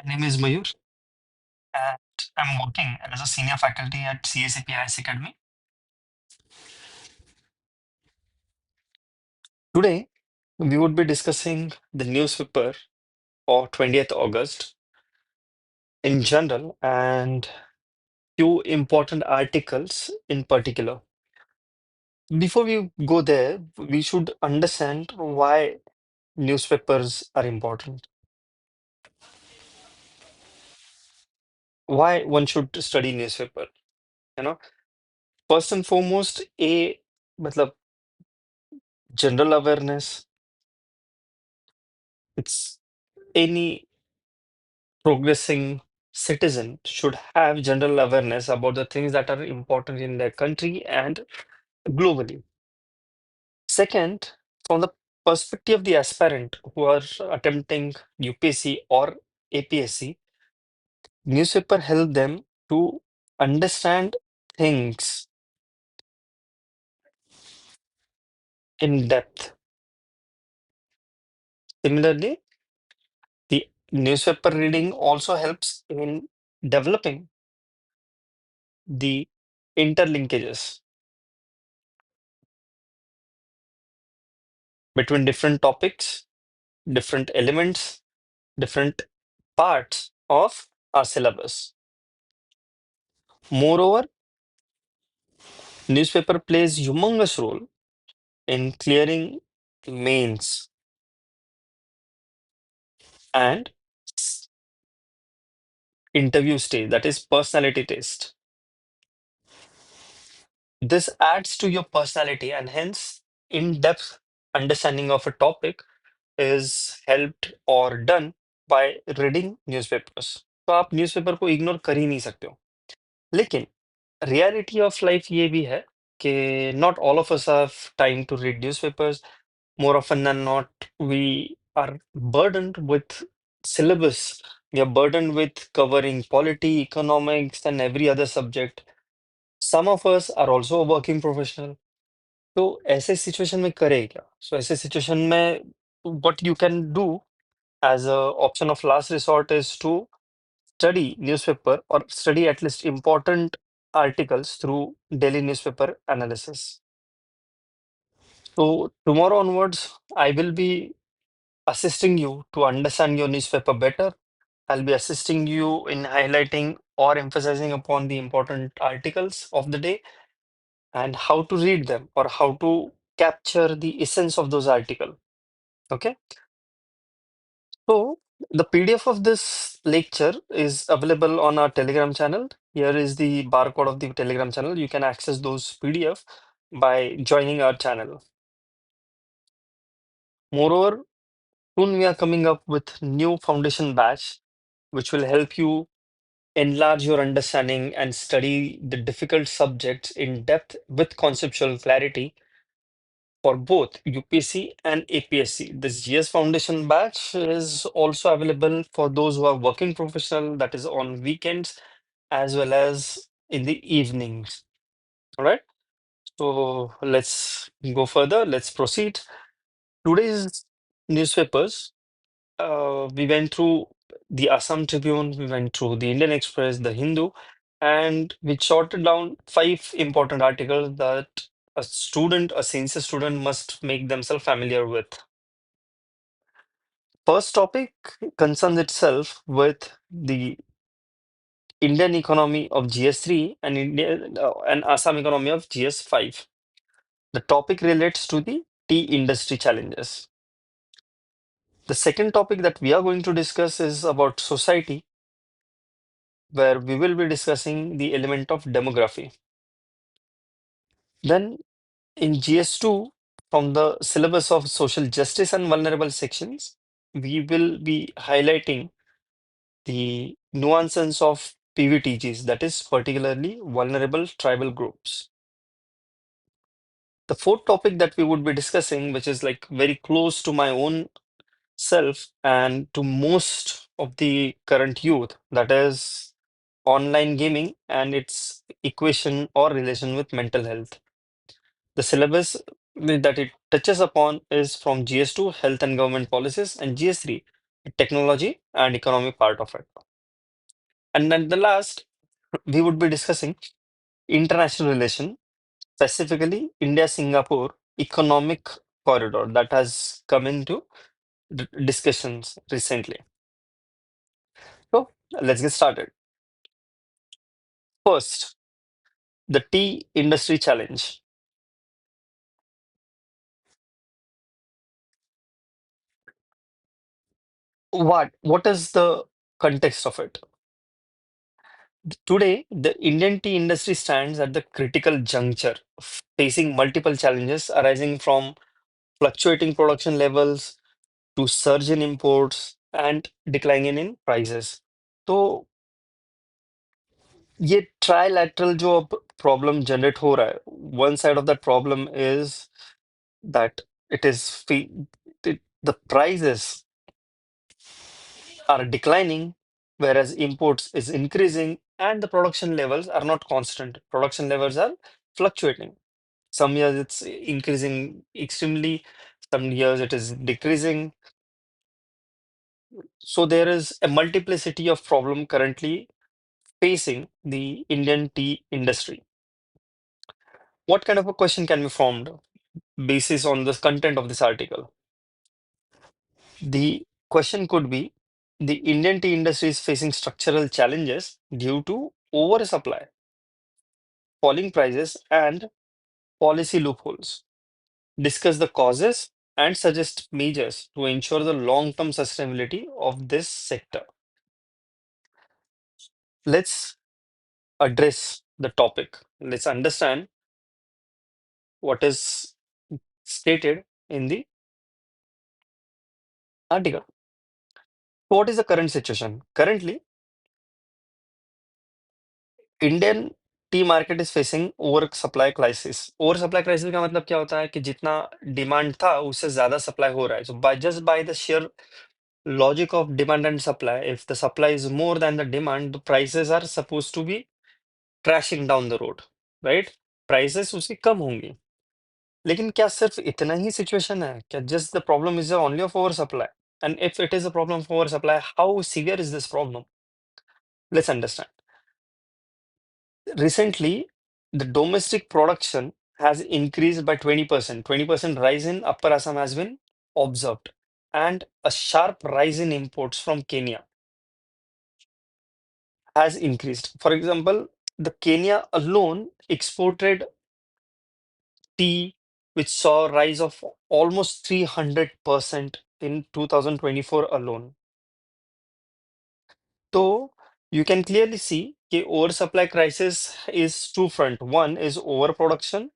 My name is Mayur, and I'm working as a senior faculty at CSAP Academy. Today, we would be discussing the newspaper for 20th August in general and few important articles in particular. Before we go there, we should understand why newspapers are important, why one should study newspaper. You know, first and foremost, matlab, general awareness. It's any progressing citizen should have general awareness about the things that are important in their country and globally. Second, from the perspective of the aspirant who are attempting UPSC or APSC, newspaper help them to understand things in depth. Similarly, the newspaper reading also helps in developing the interlinkages between different topics, different elements, different parts of our syllabus. Moreover, newspaper plays humongous role in clearing mains and interview stage, that is personality test. This adds to your personality and hence in-depth understanding of a topic is helped or done by reading newspapers. तो आप newspaper को ignore कर ही नहीं सकते हो, लेकिन reality of life ये भी है कि not all of us have time to read newspapers. More often than not, we are burdened with syllabus. We are burdened with covering polity, economics, and every other subject. Some of us are also a working professional. तो ऐसे situation में करे क्या? So ऐसे situation में what you can do as a option of last resort is to study newspaper or study at least important articles through daily newspaper analysis. So tomorrow onwards, I will be assisting you to understand your newspaper better. I'll be assisting you in highlighting or emphasizing upon the important articles of the day and how to read them or how to capture the essence of those articles. Okay. So the PDF of this lecture is available on our Telegram channel. Here is the barcode of the Telegram channel. You can access those PDF by joining our channel. Moreover, soon we are coming up with new foundation batch, which will help you enlarge your understanding and study the difficult subjects in depth with conceptual clarity for both UPSC and APSC. This GS Foundation batch is also available for those who are working professional, that is on weekends as well as in the evenings. All right. So let's go further. Let's proceed. Today's newspapers, we went through the Assam Tribune, we went through the Indian Express, the Hindu, and we sorted down 5 important articles that a student, a science student, must make themselves familiar with. First topic concerns itself with the Indian economy of GS3 and and Assam economy of GS5. The topic relates to the tea industry challenges. The second topic that we are going to discuss is about society, where we will be discussing the element of demography. Then in GS2, from the syllabus of social justice and vulnerable sections, we will be highlighting the nuances of PVTGs, that is particularly vulnerable tribal groups. The fourth topic that we would be discussing, which is like very close to my own self and to most of the current youth, that is online gaming and its equation or relation with mental health. The syllabus that it touches upon is from GS2, Health and Government Policies, and GS3, technology, and economic part of it. And then the last, we would be discussing international relation, specifically India-Singapore economic corridor that has come into discussions recently. So let's get started. First, the tea industry challenge. What is the context of it? Today, the Indian tea industry stands at the critical juncture, facing multiple challenges arising from fluctuating production levels to surge in imports and declining in prices. तो ये trilateral जो अब problem generate हो रहा है, one side of that problem is that it is the prices are declining, whereas imports is increasing, and the production levels are not constant. Production levels are fluctuating. Some years it's increasing extremely, some years it is decreasing. So there is a multiplicity of problem currently facing the Indian tea industry. What kind of a question can be formed basis on the content of this article? The question could be, the Indian tea industry is facing structural challenges due to oversupply, falling prices, and policy loopholes. Discuss the causes and suggest measures to ensure the long-term sustainability of this sector. Let's address the topic. Let's understand what is stated in the article. What is the current situation? Currently, Indian T market is facing over supply crisis. Over supply crisis का मतलब क्या होता है कि जितना demand था उससे ज्यादा सप्लाई हो रहा है. So by the share logic of demand and supply, if the supply is more than the demand, the prices are supposed to be crashing down the road, right? Prices उसकी कम होंगी. लेकिन क्या सिर्फ इतना ही सिचुएशन है? क्या just the problem is only of oversupply? And if it is a problem of oversupply, how severe is this problem? Let's understand. Recently, the domestic production has increased by 20%. 20% rise in Upper Assam has been observed, and a sharp rise in imports from Kenya has increased. For example, the Kenya alone exported tea, which saw a rise of almost 300% in 2024 alone. So you can clearly see the oversupply crisis is two front. One is overproduction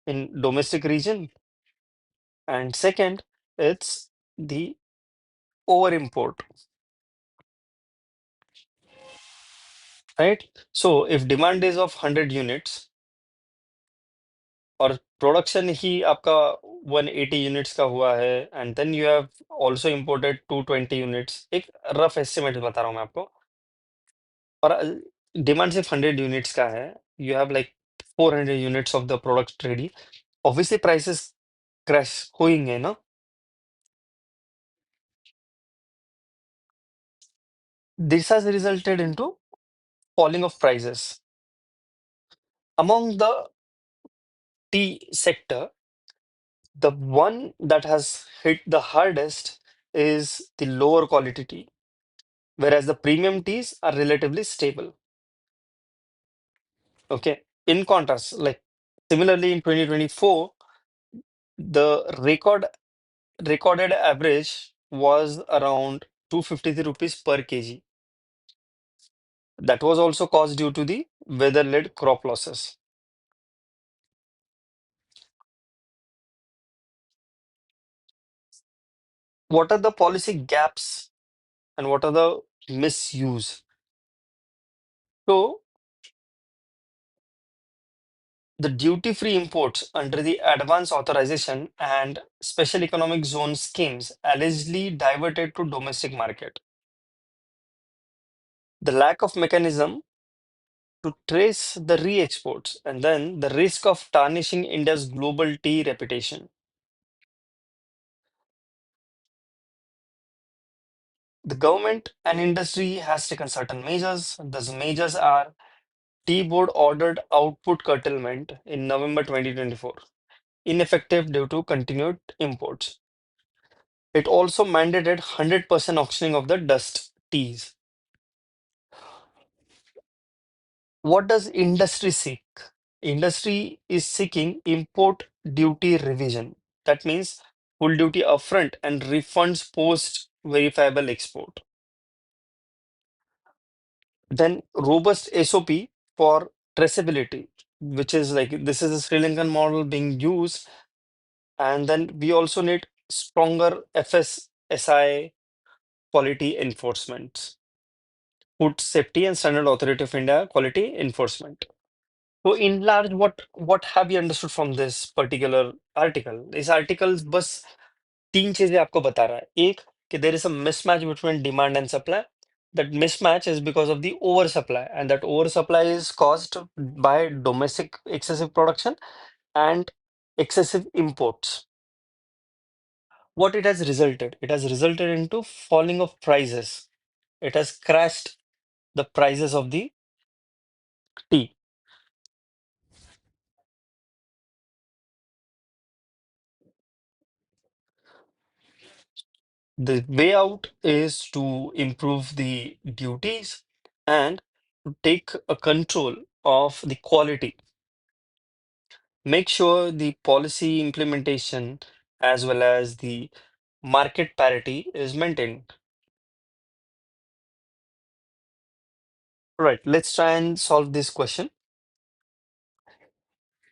in domestic region, and second, it's the over import, right? So if demand is of 100 units और production ही आपका 180 units का हुआ है, and then you have also imported 220 units, एक rough estimate बता रहा हूँ मैं आपको, और डिमांड सिर्फ 100 यूनिट्स का है, you have like 400 units of the product ready, obviously prices crash होंगे ना. This has resulted into falling of prices. Among the tea sector, the one that has hit the hardest is the lower quality tea, whereas the premium teas are relatively stable. Okay. In contrast, like similarly in 2024, the recorded average was around 253 rupees per kg. That was also caused due to the weather-led crop losses. What are the policy gaps and what are the misuse? So the duty-free imports under the Advance Authorization and Special Economic Zone schemes allegedly diverted to domestic market. The lack of mechanism to trace the re-exports, and then the risk of tarnishing India's global tea reputation. The government and industry has taken certain measures. Those measures are Tea Board ordered output curtailment in November 2024, ineffective due to continued imports. It also mandated 100% auctioning of the dust teas. What does industry seek? Industry is seeking import duty revision. That means full duty upfront and refunds post verifiable export. Then robust SOP for traceability, which is like this is a Sri Lankan model being used. And then we also need stronger FSSI quality enforcement. Food Safety and Standard Authority of India quality enforcement. So in large, what have you understood from this particular article? इस article बस तीन चीजें आपको बता रहा है. एक कि there is a mismatch between demand and supply. That mismatch is because of the oversupply, and that oversupply is caused by domestic excessive production and excessive imports. What it has resulted? It has resulted into falling of prices. It has crashed the prices of the tea. The way out is to improve the duties and to take a control of the quality. Make sure the policy implementation as well as the market parity is maintained. Right, let's try and solve this question.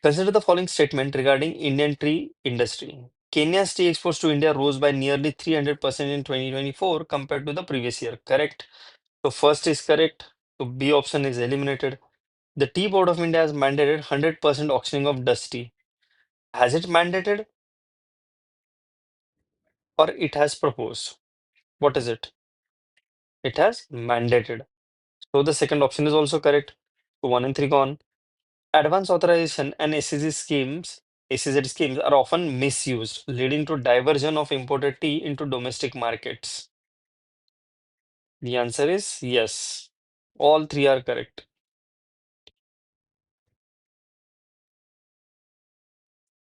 Consider the following statement regarding Indian tea industry. Kenya's tea exports to India rose by nearly 300% in 2024 compared to the previous year. Correct? So first is correct. So B option is eliminated. The Tea Board of India has mandated 100% auctioning of dust tea. Has it mandated or it has proposed? What is it? It has mandated. So the second option is also correct. So 1 and 3 gone. Advance authorization and SEZ schemes are often misused, leading to diversion of imported tea into domestic markets. The answer is yes. All three are correct.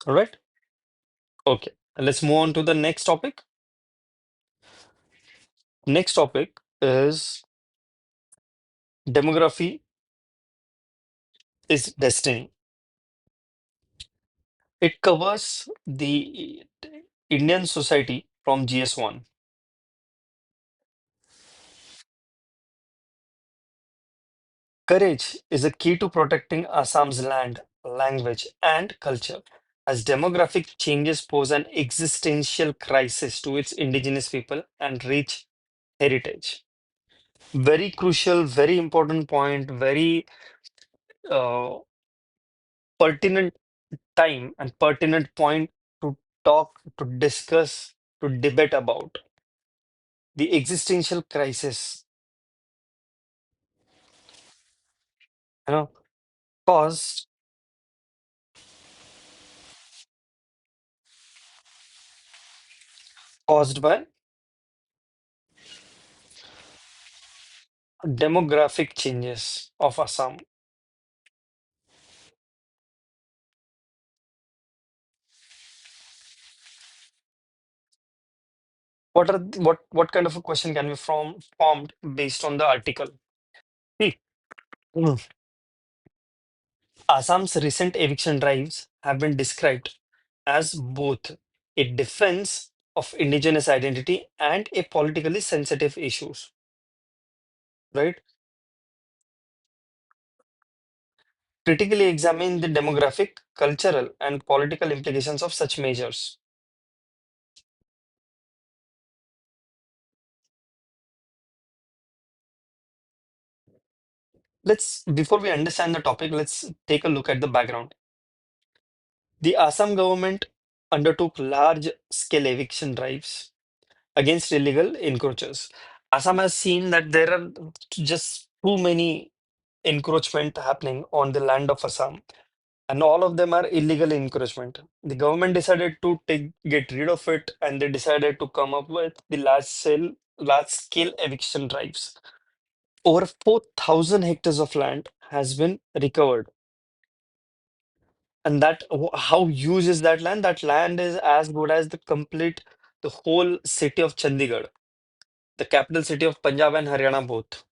All right. Okay. Let's move on to the next topic. Next topic is demography is destiny. It covers the Indian society from GS1. Courage is a key to protecting Assam's land, language, and culture, as demographic changes pose an existential crisis to its indigenous people and rich heritage. Very crucial, very important point, very uh, pertinent time and pertinent point to talk, to discuss, to debate about the existential crisis, you know, caused caused by demographic changes of Assam. What kind of a question can be formed based on the article? See, mm, Assam's recent eviction drives have been described as both a defense of indigenous identity and a politically sensitive issues, right? Critically examine the demographic, cultural, and political implications of such measures. Before we understand the topic, let's take a look at the background. The Assam government undertook large scale eviction drives against illegal encroachers. Assam has seen that there are just too many encroachment happening on the land of Assam, and all of them are illegal encroachment. The government decided to get rid of it, and they decided to come up with the large scale large-scale eviction drives. Over 4,000 hectares of land has been recovered. And how huge is that land? That land is as good as the whole city of Chandigarh, the capital city of Punjab and Haryana both.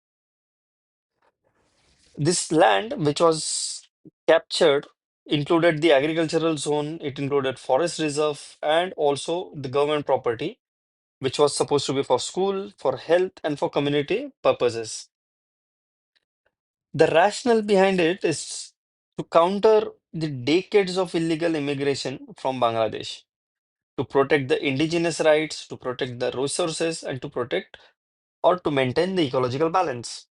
This land, which was captured, included the agricultural zone, it included forest reserve, and also the government property, which was supposed to be for school, for health, and for community purposes. The rationale behind it is to counter the decades of illegal immigration from Bangladesh, to protect the indigenous rights, to protect the resources, and to protect or to maintain the ecological balance.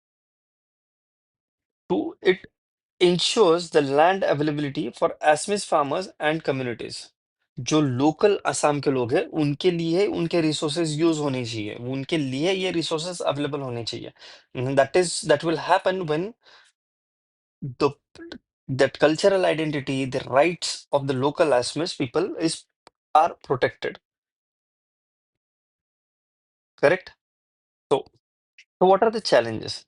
It ensures the land availability for Assamese farmers and communities. जो local Assam के लोग हैं उनके लिए उनके resources use होने चाहिए, उनके लिए ये रिसोर्सेज अवेलेबल होने चाहिए. That will happen when the that cultural identity, the rights of the local Assamese people is are protected. Correct? So, so what are the challenges?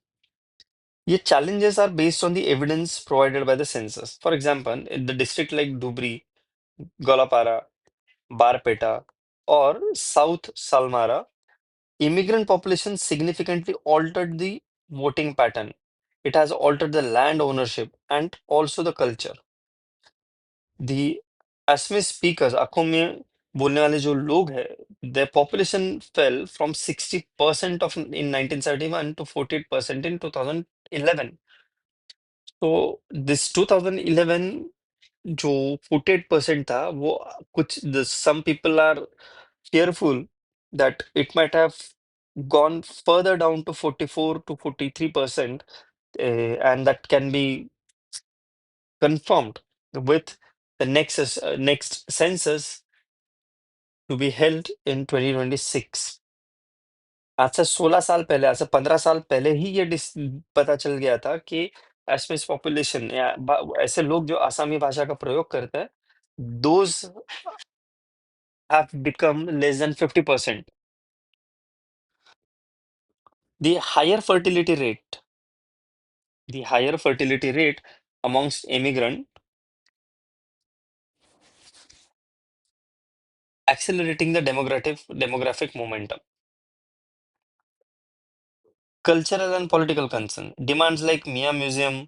Your challenges are based on the evidence provided by the census. For example, in the district like Dhubri, Golapara, Barpeta, or South Salmara, immigrant population significantly altered the voting pattern. It has altered the land ownership and also the culture. The Assamese speakers, आंखों में बोलने वाले जो लोग हैं, their population fell from 60% of in 1971 to 48% in 2011. So this 2011 जो 48% था वो कुछ some people are fearful that it might have gone further down to 44 to 43%, and that can be confirmed with the next census to be held in 2026. आज से 16 साल पहले, आज से 15 साल पहले ही ये पता चल गया था कि एसएमएस पॉपुलेशन या ऐसे लोग जो आसामी भाषा का प्रयोग करते हैं, those have become less than 50%. The higher fertility rate, the higher fertility rate amongst immigrant accelerating the demographic momentum. Cultural and political concern. Demands like Mia Museum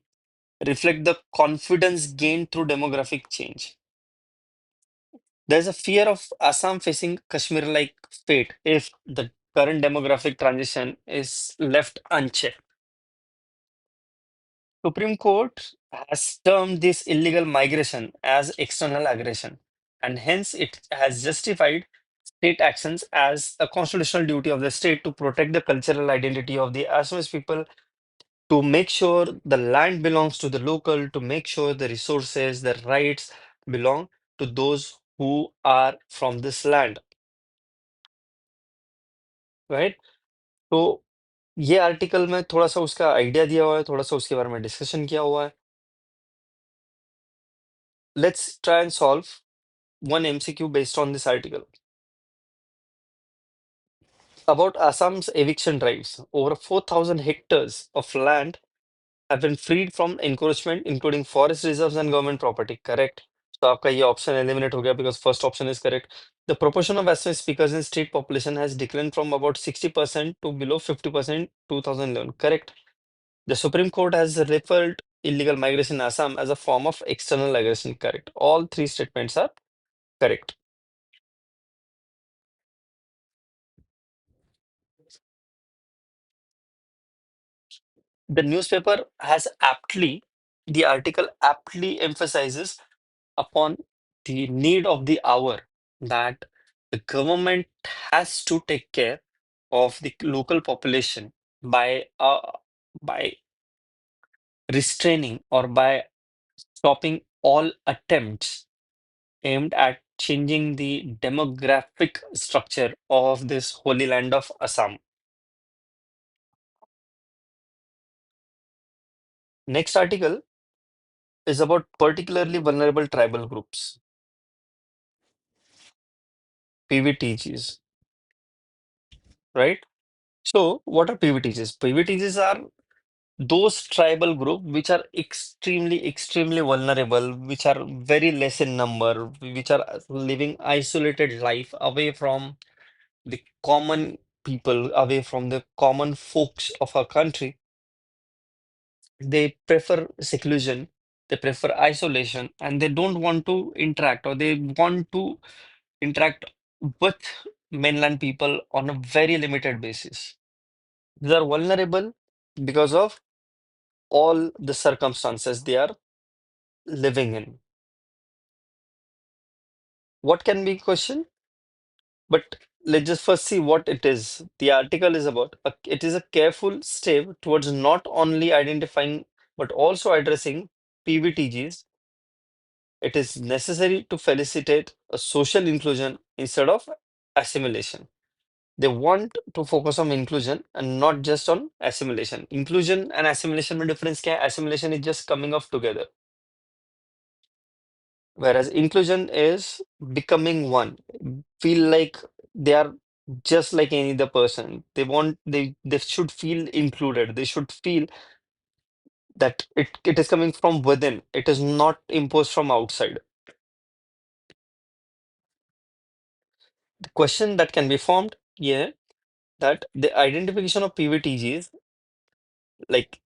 reflect the confidence gained through demographic change. There's a fear of Assam facing Kashmir-like fate if the current demographic transition is left unchecked. Supreme Court has termed this illegal migration as external aggression, and hence it has justified state actions as a constitutional duty of the state to protect the cultural identity of the Assamese people, to make sure the land belongs to the local, to make sure the resources, the rights belong to those who are from this land, right? तो ये article में थोड़ा सा उसका idea दिया हुआ है, थोड़ा सा उसके बारे में डिस्कशन किया हुआ है. Let's try and solve one MCQ based on this article. About Assam's eviction drives, over 4,000 hectares of land have been freed from encroachment, including forest reserves and government property. Correct. So आपका ये option eliminate हो गया because first option is correct. The proportion of Assamese speakers in state population has declined from about 60% to below 50% 2011. Correct. The Supreme Court has referred illegal migration in Assam as a form of external aggression. Correct. All three statements are correct. The newspaper the article aptly emphasizes upon the need of the hour that the government has to take care of the local population by restraining or by stopping all attempts aimed at changing the demographic structure of this holy land of Assam. Next article is about particularly vulnerable tribal groups, PVTGs, right? So, what are PVTGs? PVTGs are those tribal group which are extremely vulnerable, which are very less in number, which are living isolated life away from the common people, away from the common folks of our country. They prefer seclusion, they prefer isolation, and they don't want to interact, or they want to interact with mainland people on a very limited basis. They are vulnerable because of all the circumstances they are living in. What can be questioned? But let's just first see what it is. The article is about. It is a careful step towards not only identifying but also addressing PVTGs. It is necessary to facilitate a social inclusion instead of assimilation. They want to focus on inclusion and not just on assimilation. Inclusion and assimilation में difference क्या है? Assimilation is just coming off together, whereas inclusion is becoming one. Feel like they are just like any other person. They should feel included. They should feel that it is coming from within. It is not imposed from outside. The question that can be formed here, that the identification of PVTGs like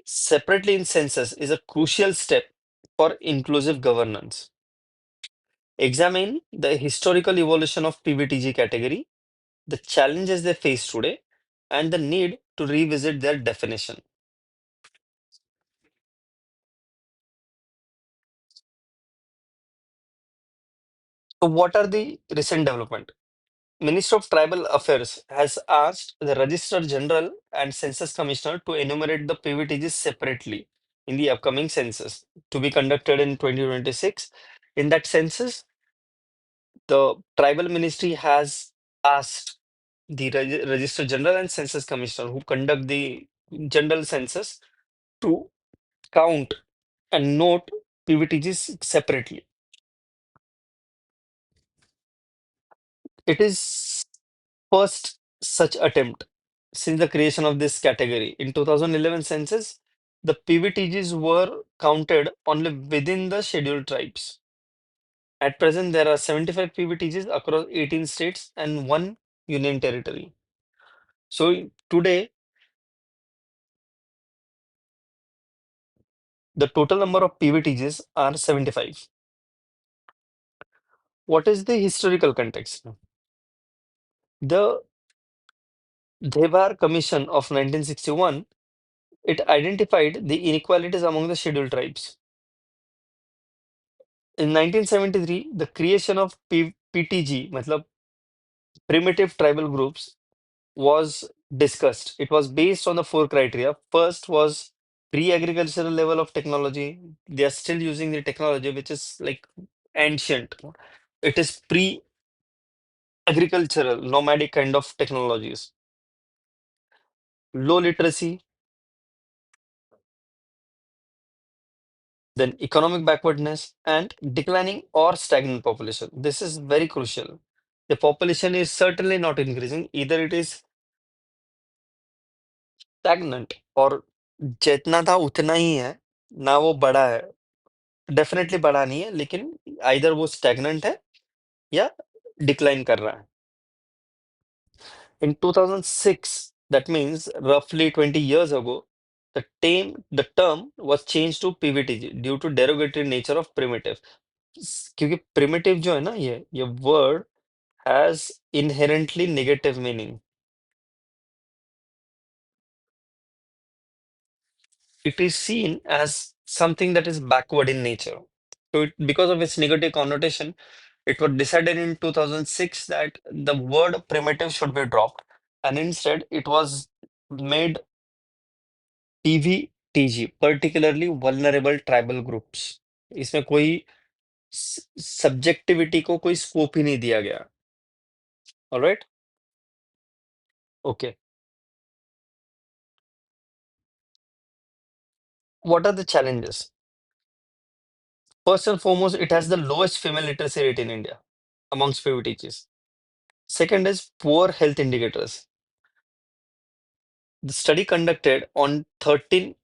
separately in census is a crucial step for inclusive governance. Examine the historical evolution of PVTG category, the challenges they face today, and the need to revisit their definition. So, what are the recent development? Ministry of Tribal Affairs has asked the Registrar General and Census Commissioner to enumerate the PVTGs separately in the upcoming census to be conducted in 2026. In that census, the Tribal Ministry has asked the Registrar General and Census Commissioner who conduct the general census to count and note PVTGs separately. It is first such attempt since the creation of this category. In 2011 census, the PVTGs were counted only within the scheduled tribes. At present, there are 75 PVTGs across 18 states and one union territory. So today, the total number of PVTGs are 75. What is the historical context? The Devar Commission of 1961, it identified the inequalities among the scheduled tribes. In 1973, the creation of PTG, matlab primitive tribal groups, was discussed. It was based on the four criteria. First was pre-agricultural level of technology. They are still using the technology, which is like ancient. It is pre-agricultural, nomadic kind of technologies. Low literacy, then economic backwardness, and declining or stagnant population. This is very crucial. The population is certainly not increasing. Either it is stagnant और जितना था उतना ही है, ना वो बढ़ा है, definitely बढ़ा नहीं है, लेकिन आइदर वो स्टैग्नेंट है या डिक्लाइन कर रहा है. In 2006, that means roughly 20 years ago, the term was changed to PVTG due to derogatory nature of primitive. क्योंकि primitive जो है ना, ये word has inherently negative meaning. It is seen as something that is backward in nature. So because of its negative connotation, it was decided in 2006 that the word primitive should be dropped, and instead it was made PVTG, particularly vulnerable tribal groups. इसमें कोई subjectivity को कोई scope ही नहीं दिया गया. Alright, okay. What are the challenges? First and foremost, it has the lowest female literacy rate in India amongst PVTGs. Second is poor health indicators. The study conducted on 13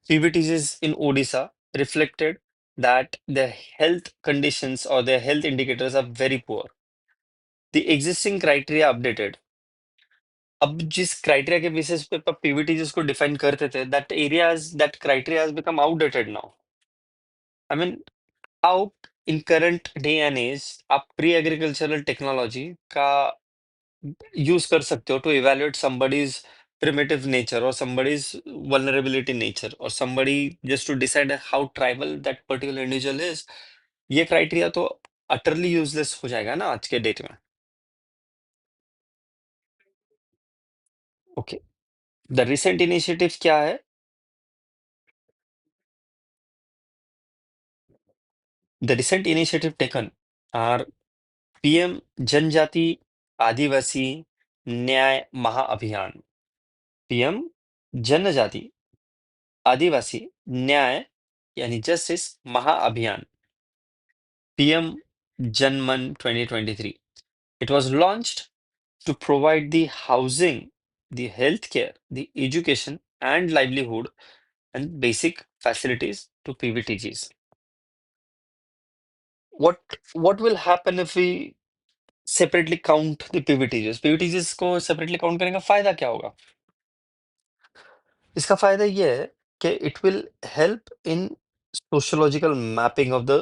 PVTs in Odisha reflected that their health conditions or their health indicators are very poor. The existing criteria updated. अब जिस criteria के basis पे Pvt जिसको define करते थे that criteria has become outdated now. I mean, how in current day and age आप pre agricultural technology का use कर सकते हो to evaluate somebody's primitive nature or somebody's vulnerability nature or somebody just to decide how tribal that particular individual is. ये criteria तो utterly useless हो जाएगा ना आज के डेट में. ओके, द रिसेंट इनिशिएटिव क्या है? The recent initiative taken are PM Janjati Adivasi न्याय महाअभियान. पीएम जनजाति आदिवासी न्याय यानी जस्टिस महाअभियान. PM Janman 2023. It was launched to provide the housing, the healthcare, the education, and livelihood and basic facilities to PVTGs. What will happen if we separately count the PVTGs? PVTGs को separately count करने का फायदा क्या होगा? इसका फायदा ये है कि it will help in sociological mapping of the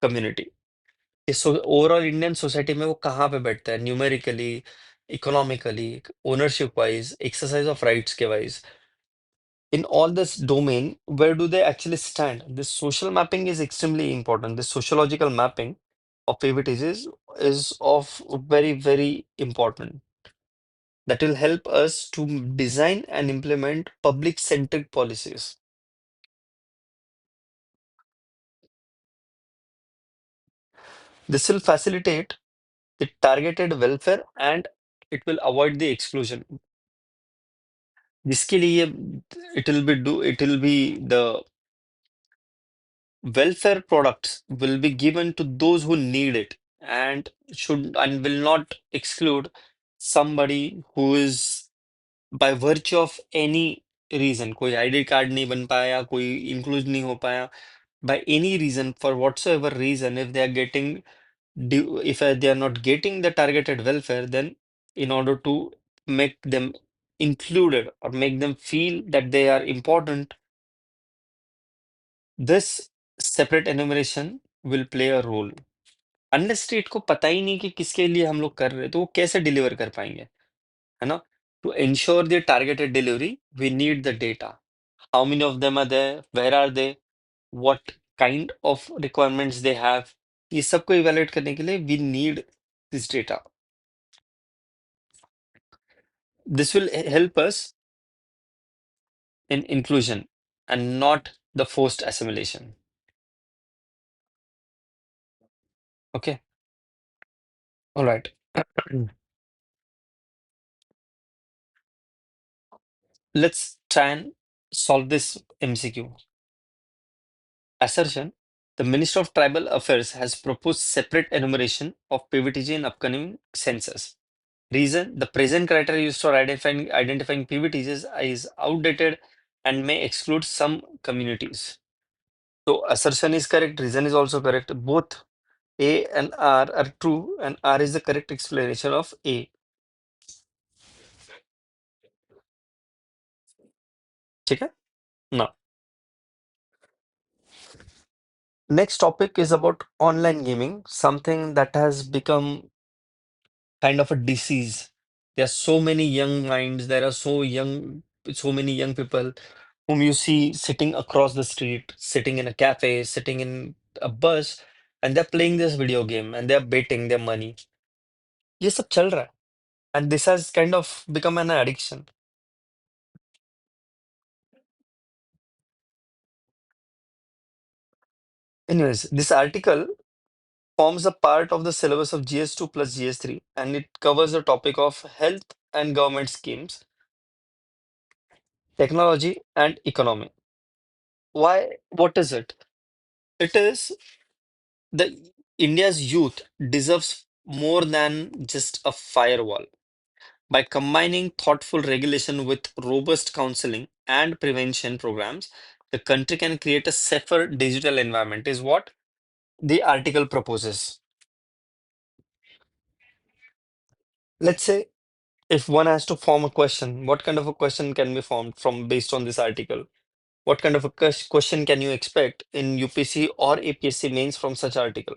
community. इस ओवरऑल इंडियन सोसाइटी में वो कहाँ पे बैठता है numerically, economically, ownership wise, exercise of rights के wise. In all this domain where do they actually stand? This social mapping is extremely important. This sociological mapping of PVTs is of very important. That will help us to design and implement public centric policies. This will facilitate the targeted welfare and it will avoid the exclusion. जिसके लिए it will be the welfare products will be given to those who need it and should and will not exclude somebody who is by virtue of any reason. कोई ID card नहीं बन पाया, कोई include नहीं हो पाया, by any reason, for whatsoever reason, if they are getting if they are not getting the targeted welfare, then in order to make them included or make them feel that they are important, this separate enumeration will play a role. Unless state को पता ही नहीं कि किसके लिए हम लोग कर रहे हैं तो वो कैसे डिलीवर कर पाएंगे, है ना? To ensure the targeted delivery we need the data. How many of them are there, where are they, what kind of requirements they have. ये सबको इवेलुएट करने के लिए we need this data. This will help us in inclusion and not the forced assimilation. Okay, all right. Let's try and solve this MCQ. Assertion: the Minister of Tribal Affairs has proposed separate enumeration of PVTG in upcoming census. Reason: the present criteria used for identifying PVTGs is outdated and may exclude some communities. So assertion is correct, reason is also correct. Both A and R are true, and R is the correct explanation of A. ठीक है? Now, next topic is about online gaming, something that has become kind of a disease. There are so many young minds, so many young people whom you see sitting across the street, sitting in a cafe, sitting in a bus, and they're playing this video game and they're betting their money. ये सब चल रहा है. And this has kind of become an addiction. Anyways, this article forms a part of the syllabus of GS2 plus GS3 and it covers the topic of health and government schemes, technology and economy. Why? What is it? It is the India's youth deserves more than just a firewall. By combining thoughtful regulation with robust counseling and prevention programs, the country can create a safer digital environment, is what the article proposes. Let's say if one has to form a question, what kind of a question can be formed from based on this article? What kind of a question can you expect in UPSC or APSC mains from such article?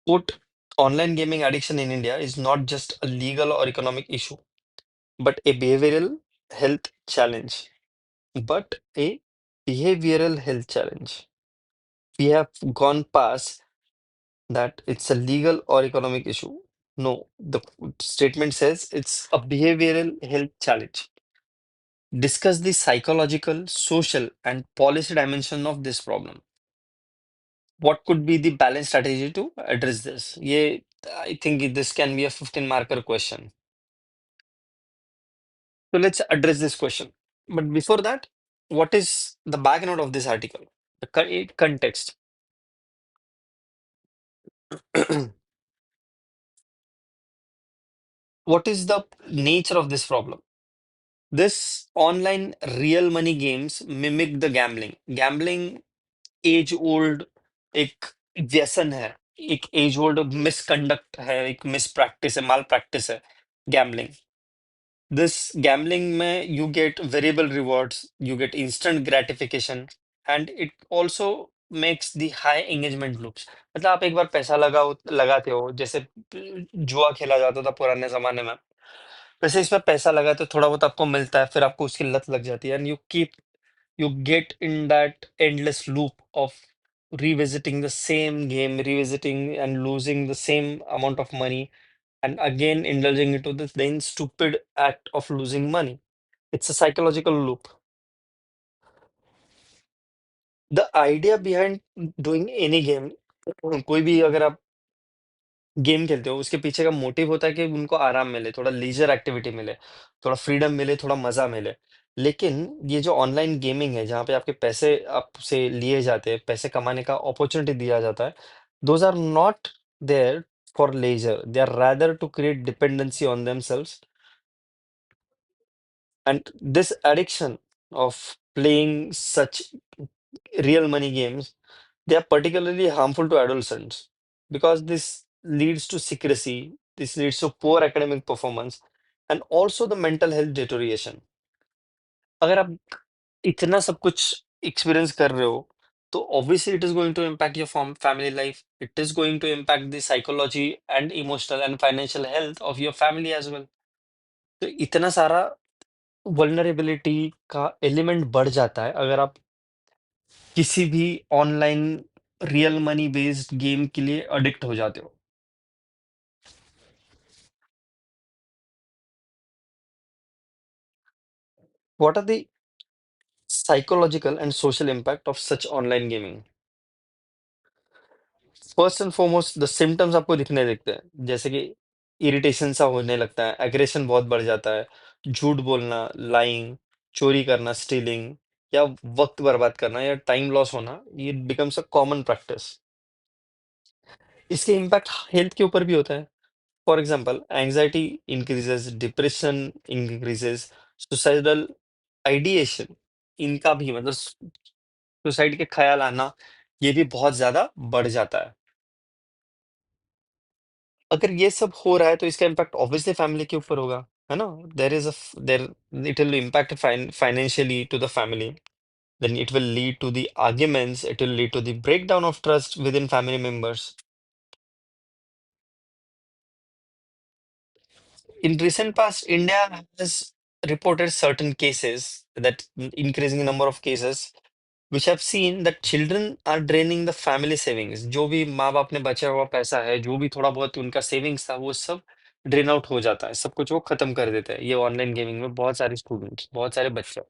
Quote, online gaming addiction in India is not just a legal or economic issue, but a behavioral health challenge. But a behavioral health challenge. We have gone past that it's a legal or economic issue. No, the statement says it's a behavioral health challenge. Discuss the psychological, social, and policy dimension of this problem. What could be the balanced strategy to address this? Yeah, I think this can be a 15 marker question. So let's address this question. But before that, what is the background of this article? The context. What is the nature of this problem? This online real money games mimic the gambling. Gambling age old एक व्यसन है, एक as old misconduct है, एक miss practice है, माल practice है gambling. This gambling में you get variable rewards, you get instant gratification and it also makes the high engagement loops. मतलब आप एक बार पैसा लगाते हो, जैसे जुआ खेला जाता था पुराने जमाने में, वैसे इसमें पैसा लगा तो थोड़ा बहुत आपको मिलता है, फिर आपको उसकी लत लग जाती है and you get in that endless loop of revisiting the same game, revisiting and losing the same amount of money, and again indulging into the then stupid act of losing money. It's a psychological loop. The idea behind doing any game, कोई भी अगर आप game खेलते हो, उसके पीछे का motive होता है कि उनको आराम मिले, थोड़ा लीजर एक्टिविटी मिले, थोड़ा फ्रीडम मिले, थोड़ा मजा मिले. लेकिन ये जो ऑनलाइन गेमिंग है, जहाँ पे आपके पैसे आपसे लिए जाते हैं, पैसे कमाने का अपॉर्चुनिटी दिया जाता है, those are not there for leisure, they are rather to create dependency on themselves. And this addiction of playing such real money games, they are particularly harmful to adolescents because this leads to secrecy, this leads to poor academic performance, and also the mental health deterioration. अगर आप इतना सब कुछ experience कर रहे हो, तो obviously it is going to impact your family life. It is going to impact the psychology and emotional and financial health of your family as well. तो इतना सारा वल्नरेबिलिटी का एलिमेंट बढ़ जाता है अगर आप किसी भी online real money based game के लिए अडिक्ट हो जाते हो. What are the psychological and social impact of such online gaming? First and foremost the symptoms आपको दिखने लगते हैं, जैसे कि इरिटेशन सा होने लगता है, एग्रेशन बहुत बढ़ जाता है, झूठ बोलना, लाइंग, चोरी करना, स्टीलिंग, या वक्त बर्बाद करना या टाइम लॉस होना, ये बिकम्स अ कॉमन प्रैक्टिस. इसके इम्पैक्ट हेल्थ के ऊपर भी होता है. For example, anxiety increases, depression increases, suicidal ideation, इनका भी मतलब सुसाइड के ख्याल आना, ये भी बहुत ज्यादा बढ़ जाता है. अगर ये सब हो रहा है तो इसका इम्पैक्ट ऑब्वियसली फैमिली के ऊपर होगा, है ना. There is a there it will impact financially to the family, then it will lead to the arguments, it will lead to the breakdown of trust within family members. In recent past, India has reported certain cases, that increasing number of cases, which have seen that children are draining the family savings. जो भी माँ बाप ने बचा हुआ पैसा है, जो भी थोड़ा बहुत उनका सेविंग्स था, वो सब ड्रेन आउट हो जाता है, सब कुछ वो खत्म कर देते हैं ये ऑनलाइन गेमिंग में, बहुत सारे स्टूडेंट्स, बहुत सारे बच्चे.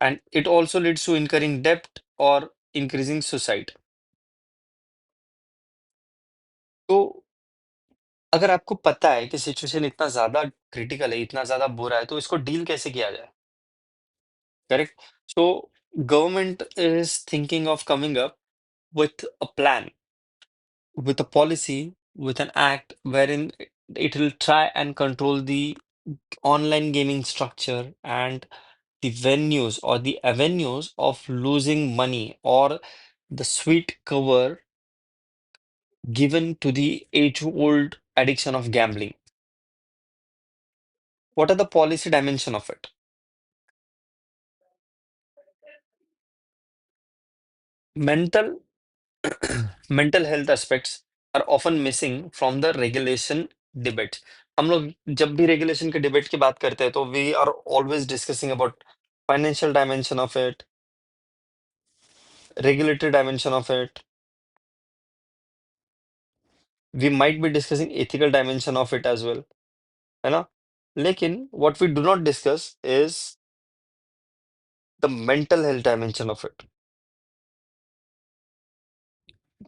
And it also leads to incurring डेप्ट और इंक्रीजिंग सुसाइड. तो अगर आपको पता है कि सिचुएशन इतना ज्यादा क्रिटिकल है, इतना ज्यादा बुरा है, तो इसको डील कैसे किया जाए? Correct. So Government is thinking of coming up with a plan, with a policy, with an act wherein it will try and control the online gaming structure and the venues or the avenues of losing money or the sweet cover given to the age-old addiction of gambling. What are the policy dimension of it? Mental mental health aspects are often missing from the regulation debate. हम लोग जब भी regulation के debate की बात करते हैं तो we are always discussing about financial dimension of it, regulatory dimension of it, we might be discussing ethical dimension of it as well, है ना? लेकिन what we do not discuss is the mental health dimension of it.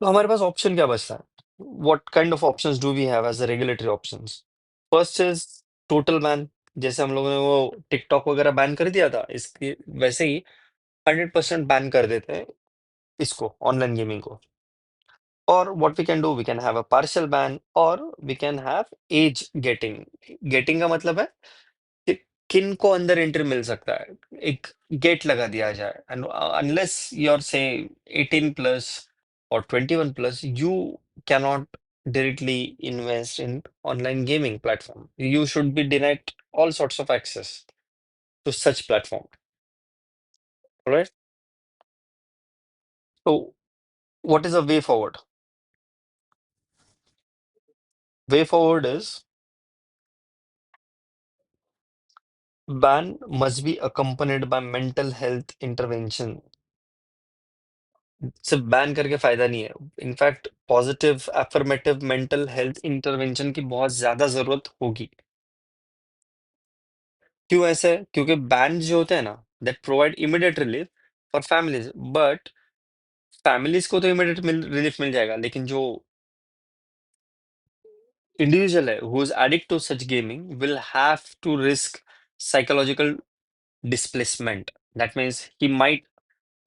तो हमारे पास option क्या बचता है? What kind of options do we have as a regulatory options? First is total ban, जैसे हम लोगों ने वो टिकटॉक वगैरह बैन कर दिया था, इसकी वैसे ही 100% बैन कर देते हैं इसको, ऑनलाइन गेमिंग को। और what we can do, we can have a partial ban और we can have age gating. Gating का मतलब है कि किन को अंदर एंट्री मिल सकता है, एक गेट लगा दिया जाए, एंड अनलेस यू आर से 18 प्लस और 21 plus you cannot directly invest in online gaming platform. You should be denied all sorts of access to such platform. All right. So, what is a way forward? Way forward is ban must be accompanied by mental health intervention. सिर्फ ban करके फायदा नहीं है। In fact positive affirmative mental health intervention की बहुत ज्यादा जरूरत होगी। क्यों ऐसे है? क्योंकि बैन जो होते हैं ना, that provide immediate relief for families, but families को तो इमीडिएट रिलीफ मिल जाएगा, लेकिन जो इंडिविजुअल है who is addict to such gaming will have to risk psychological displacement. That means he might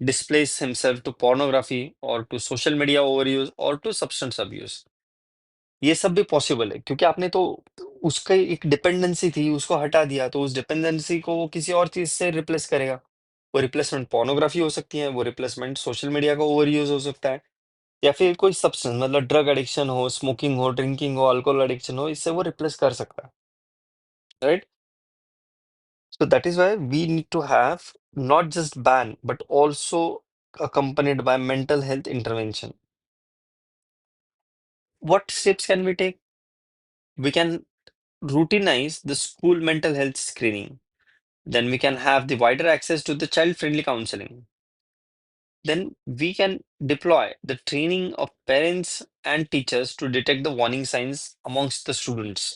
displace himself to pornography or to social media overuse or to substance abuse. ये सब भी possible है क्योंकि आपने तो उसका एक डिपेंडेंसी थी, उसको हटा दिया, तो उस डिपेंडेंसी को वो किसी और चीज से रिप्लेस करेगा। वो रिप्लेसमेंट पोर्नोग्राफी हो सकती है, वो रिप्लेसमेंट सोशल मीडिया का ओवर यूज हो सकता है, या फिर कोई सब्सटेंस मतलब ड्रग एडिक्शन हो, स्मोकिंग हो, ड्रिंकिंग हो, अल्कोहल एडिक्शन हो, इससे वो रिप्लेस कर सकता है, right? So that is why we need to have not just ban, but also accompanied by mental health intervention. What steps can we take? We can routinize the school mental health screening. Then we can have the wider access to the child-friendly counseling. Then we can deploy the training of parents and teachers to detect the warning signs amongst the students.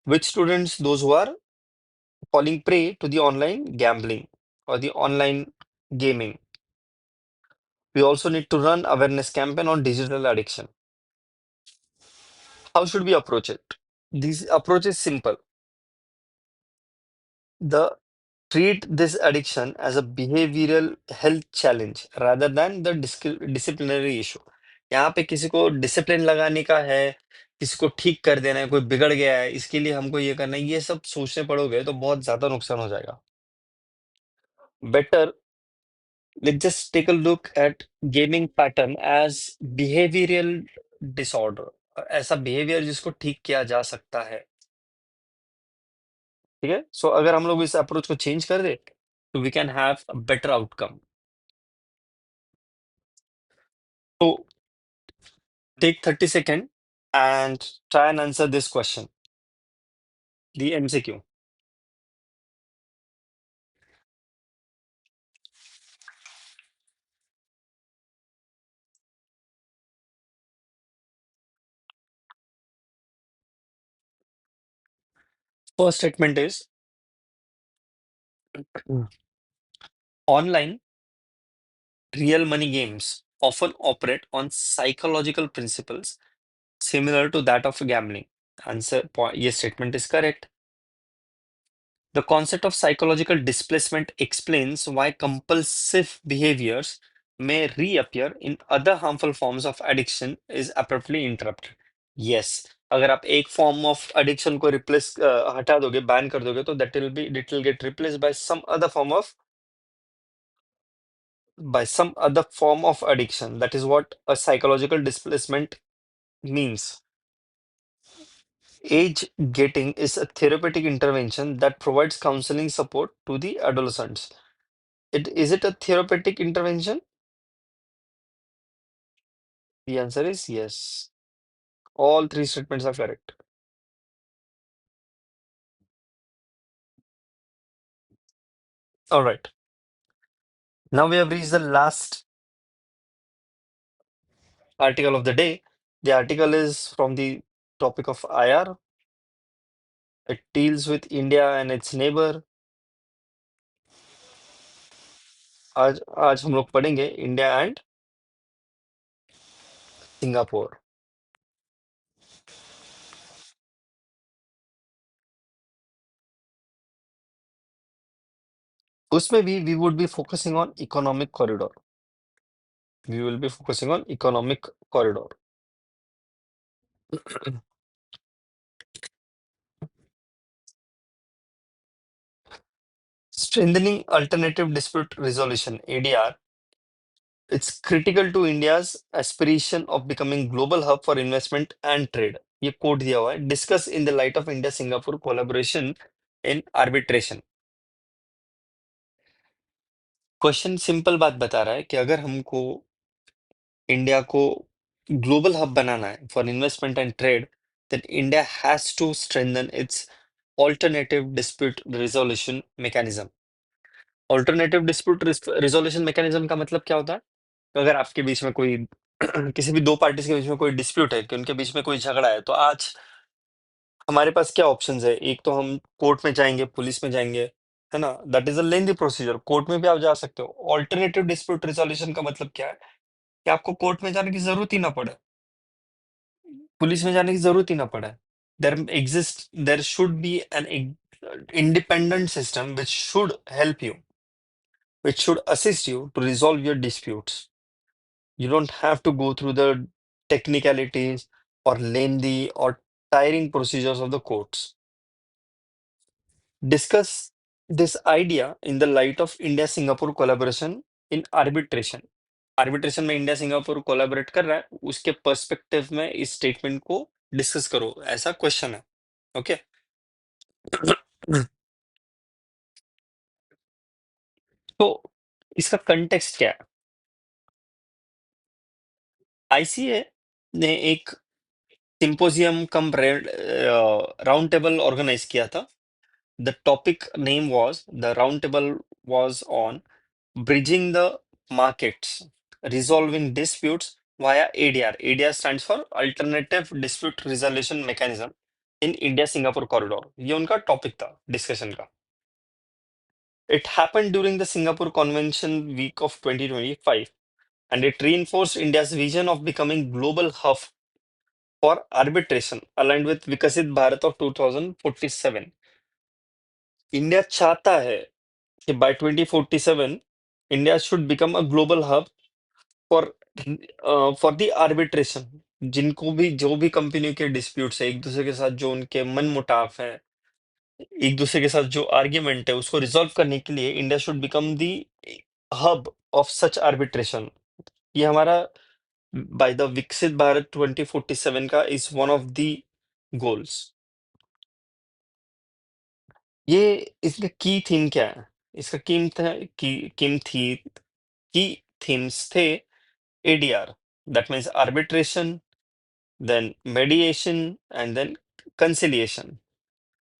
Which students? Those who are falling prey to the online gambling or the online gaming. We also need to run awareness campaign on digital addiction. How should we approach it? This approach is simple. The treat this addiction as a behavioral health challenge rather than the disciplinary issue. यहाँ पे किसी को discipline लगाने का है, किसी को ठीक कर देना है, कोई बिगड़ गया है, इसके लिए हमको ये करना है, ये सब सोचने पड़ोगे तो बहुत ज्यादा नुकसान हो जाएगा। Better, let's just take a look at gaming pattern as behavioral disorder, ऐसा बिहेवियर जिसको ठीक किया जा सकता है। ठीक है, सो अगर हम लोग इस अप्रोच को चेंज कर दे तो we can have a better outcome. तो take 30 second and try and answer this question, the MCQ. First statement is online real money games often operate on psychological principles similar to that of gambling. Answer, yes, statement is correct. The concept of psychological displacement explains why compulsive behaviors may reappear in other harmful forms of addiction is abruptly interrupted. Yes, अगर आप एक form of addiction को replace हटा दोगे, ban कर दोगे, तो it will get replaced by some other form of addiction. That is what a psychological displacement means. Age gating is a therapeutic intervention that provides counseling support to the adolescents. Is it a therapeutic intervention? The answer is yes. All three statements are correct. All right. Now we have reached the last article of the day. The article is from the topic of IR. It deals with India and its neighbor. आज आज हम लोग पढ़ेंगे India and Singapore. उसमें भी we would be focusing on economic corridor. We will be focusing on economic corridor. Strengthening alternative dispute resolution ADR. It's critical to India's aspiration of becoming global hub for investment and trade. ये coat दिया हुआ है. Discuss in the light of India Singapore collaboration in arbitration. Question simple बात बता रहा है कि अगर हमको इंडिया को ग्लोबल हब बनाना है for investment and trade, then India has to strengthen its alternative dispute resolution mechanism. Alternative dispute resolution mechanism का मतलब क्या होता है? तो अगर आपके बीच में कोई किसी भी दो पार्टीज के बीच में कोई डिस्प्यूट है कि उनके बीच में कोई झगड़ा है, तो आज हमारे पास क्या ऑप्शंस है? एक तो हम कोर्ट में जाएंगे, पुलिस में जाएंगे, है ना? That is a lengthy procedure. Court में भी आप जा सकते हो. ऑल्टरनेटिव डिस्प्यूट रिजोल्यूशन का मतलब क्या है? कि आपको कोर्ट में जाने की जरूरत ही ना पड़े, पुलिस में जाने की जरूरत ही ना पड़े. There should be an independent system which should assist you to resolve your disputes. You don't have to go through the technicalities or lengthy or tiring procedures of the courts. Discuss this idea in the light of India-Singapore collaboration in arbitration. Arbitration में India Singapore collaborate कर रहा है, उसके perspective में इस statement को discuss करो, ऐसा क्वेश्चन है. ओके. तो इसका कंटेक्स्ट क्या है? आईसीए ने एक symposium cum round table organise किया था. The topic name was, the roundtable was on bridging the markets, resolving disputes via ADR. ADR stands for Alternative Dispute Resolution Mechanism in India-Singapore Corridor. ये उनका topic था discussion का. It happened during the Singapore Convention week of 2025 and it reinforced India's vision of becoming global hub for arbitration aligned with Vikasit Bharat of 2047. India चाहता है कि by 2047 India should become a global hub for the arbitration. जिनको भी जो भी company के disputes है, एक दूसरे के साथ जो उनके मन मुटाव है, एक दूसरे के साथ जो आर्ग्यूमेंट है, उसको रिजॉल्व करने के लिए India should become the hub of such arbitration. ये हमारा बाय द विकसित भारत 2047 का is one of the goals. ये इसका की थीम क्या है? इसका की थीम्स थे ADR, that means arbitration, then mediation, and then conciliation.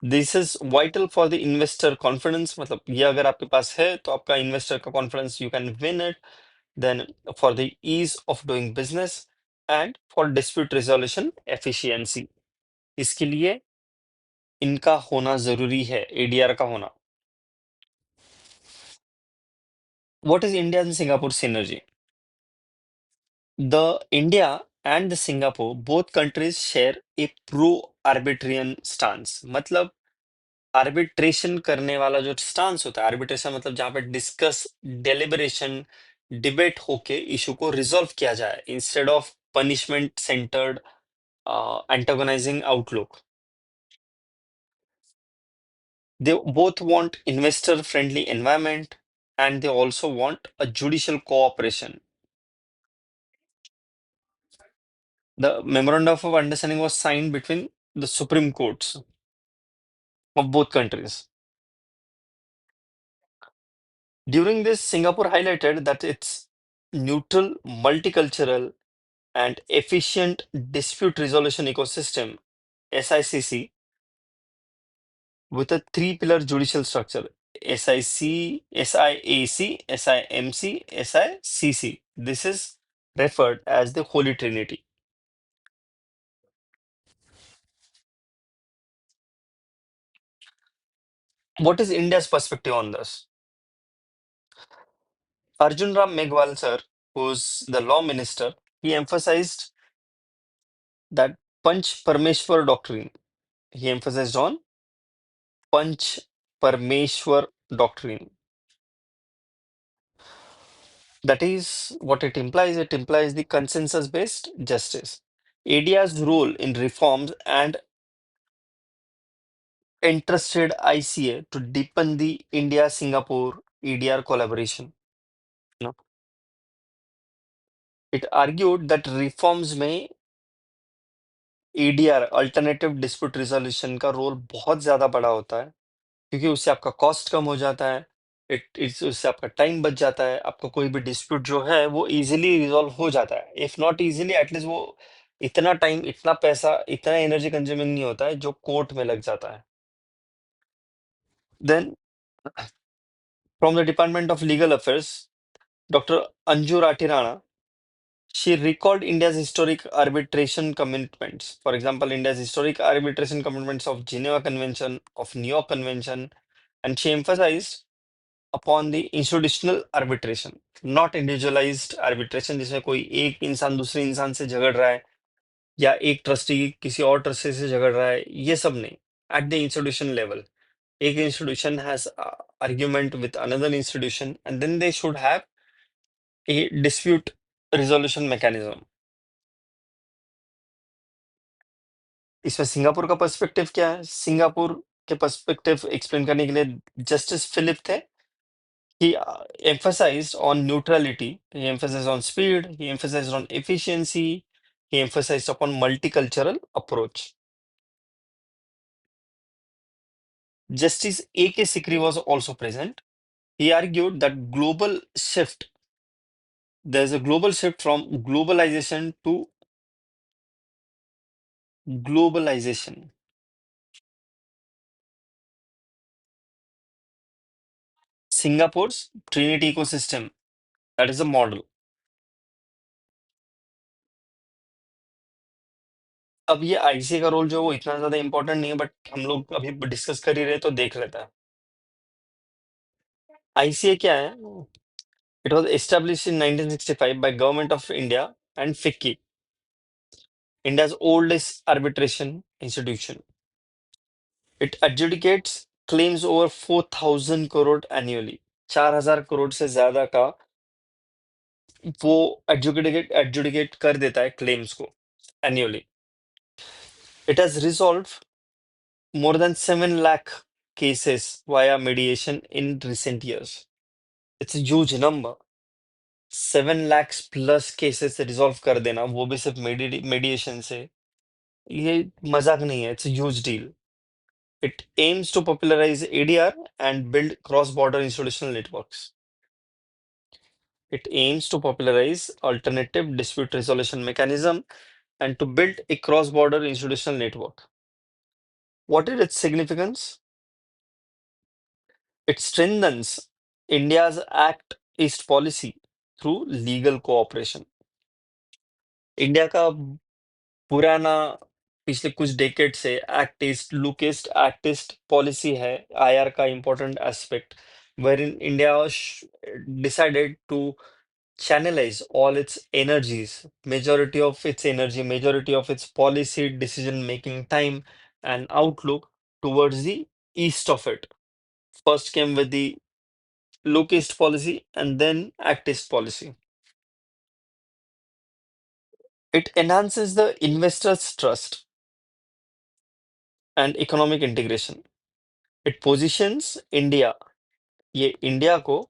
This is vital for the investor confidence. मतलब ये अगर आपके पास है तो आपका इन्वेस्टर का confidence you can win it. Then for the ease of doing business and for dispute resolution efficiency. इसके लिए इनका होना जरूरी है, ADR का होना. What is India and Singapore synergy? The India and the Singapore, both countries share a pro-arbitration stance. मतलब arbitration करने वाला जो स्टांस होता है, आर्बिट्रेशन मतलब जहां पे डिस्कस, डेलिबरेशन, डिबेट होके इशू को रिजॉल्व किया जाए instead of punishment centred antagonizing outlook. They both want investor friendly environment, and they also want a judicial cooperation. The memorandum of understanding was signed between the Supreme Courts of both countries. During this, Singapore highlighted that its neutral, multicultural, and efficient dispute resolution ecosystem, SICC, with a three-pillar judicial structure, SIC, SIAC, SIMC, SICC. This is referred as the Holy Trinity. What is India's perspective on this? Arjun Ram Meghwal sir, who's the law minister, he emphasized that Panch Parmeshwar doctrine. He emphasized on Panch Parmeshwar doctrine. That is what it implies. It implies the consensus-based justice. ADR's role in reforms and entrusted ICA to deepen the India-Singapore EDR collaboration. You know, it argued that reforms में ADR alternative dispute resolution का role बहुत ज्यादा बड़ा होता है, क्योंकि उससे आपका कॉस्ट कम हो जाता है, उससे आपका टाइम बच जाता है, आपका कोई भी डिस्प्यूट जो है वो इजीली रिजॉल्व हो जाता है, इफ नॉट इजीली एटलीस्ट वो इतना टाइम, इतना पैसा, इतना एनर्जी कंज्यूमिंग नहीं होता है जो कोर्ट में लग जाता है. Then from the department of legal affairs, doctor Anju Rathi Rana, she recalled India's historic arbitration commitments. For example, India's historic arbitration commitments of Geneva Convention, of New York Convention, and she emphasized upon the institutional arbitration, not individualized arbitration, जिसमें कोई एक इंसान दूसरे इंसान से झगड़ रहा है या एक ट्रस्टी किसी और ट्रस्टी से झगड़ रहा है, ये सब नहीं. At the institution level, एक institution has argument with another institution, and then they should have a dispute resolution mechanism. इसमें सिंगापुर का पर्सपेक्टिव क्या है? सिंगापुर के पर्सपेक्टिव एक्सप्लेन करने के लिए जस्टिस फिलिप थे. He emphasized on neutrality, he emphasized on speed, he emphasized on efficiency, he emphasized upon multicultural approach. Justice A.K. Sikri was also present. He argued that there's a global shift from globalization to globalization. Singapore's Trinity ecosystem, that is a model. अब ये ICA का role जो है वो इतना ज्यादा important नहीं है, बट हम लोग अभी डिस्कस कर ही रहे तो देख लेता है. आईसीए क्या है? It was established in 1965 by government of India and FICCI, India's oldest arbitration institution. It adjudicates claims over 4,000 crore annually. 4,000 crore से ज्यादा का वो एडजुडिकेट कर देता है क्लेम्स को annually. It has resolved more than 7 lakh cases via mediation in recent years. It's a huge number. 7 lakhs plus cases resolve कर देना, वो भी सिर्फ मेडिएशन से, ये मजाक नहीं है. It's huge deal. It aims to popularise ADR and build cross border institutional networks. It aims to popularize alternative dispute resolution mechanism and to build a cross-border institutional network. What is its significance? It strengthens India's Act East policy through legal cooperation. India का पुराना पिछले कुछ decade से act east, look east, act east policy है, IR का important aspect, wherein India decided to channelize all its energies, majority of its energy, majority of its policy decision making time and outlook towards the east of it. First came with the look east policy and then act east policy. It enhances the investors' trust and economic integration. It positions India, ये India को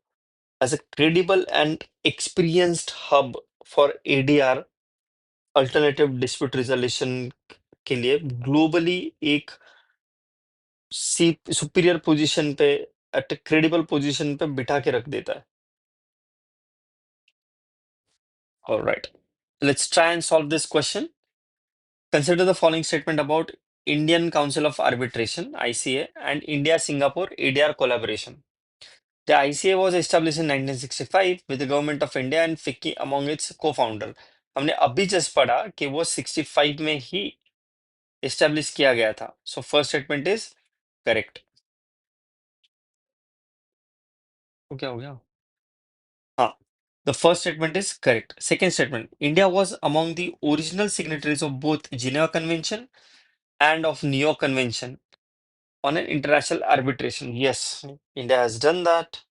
as a credible and experienced hub for ADR alternative dispute resolution के लिए globally एक superior position पे eight credible position पे बिठा के रख देता है. Alright, let's try and solve this question. Consider the following statement about Indian Council of Arbitration ICA and India Singapore ADR collaboration. The ICA was established in 1965 with the government of India and FICCI among its co-founder. हमने अभी just पढ़ा कि वो 65 में ही establish किया गया था. So first statement is correct. तो क्या हो गया? हाँ, the first statement is correct. Second statement, India was among the original signatories of both Geneva Convention and of New York Convention on an international arbitration. Yes, India has done that.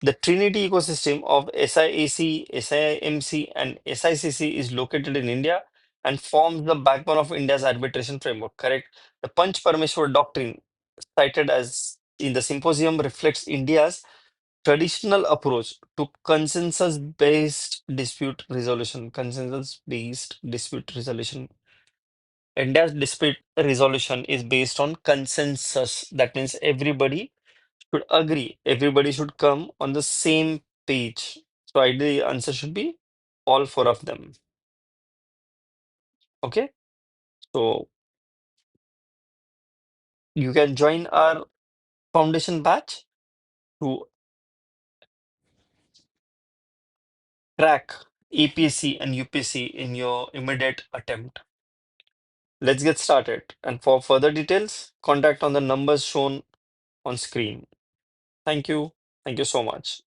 The Trinity ecosystem of SIAC, SIMC, and SICC is located in India and forms the backbone of India's arbitration framework. Correct. The Panch Parameshwar doctrine cited as in the symposium reflects India's traditional approach to consensus-based dispute resolution. Consensus-based dispute resolution. India's dispute resolution is based on consensus. That means everybody should agree. Everybody should come on the same page. So ideally, the answer should be all four of them. Okay. So you can join our foundation batch to track APSC and UPSC in your immediate attempt. Let's get started. And for further details, contact on the numbers shown on screen. Thank you. Thank you so much.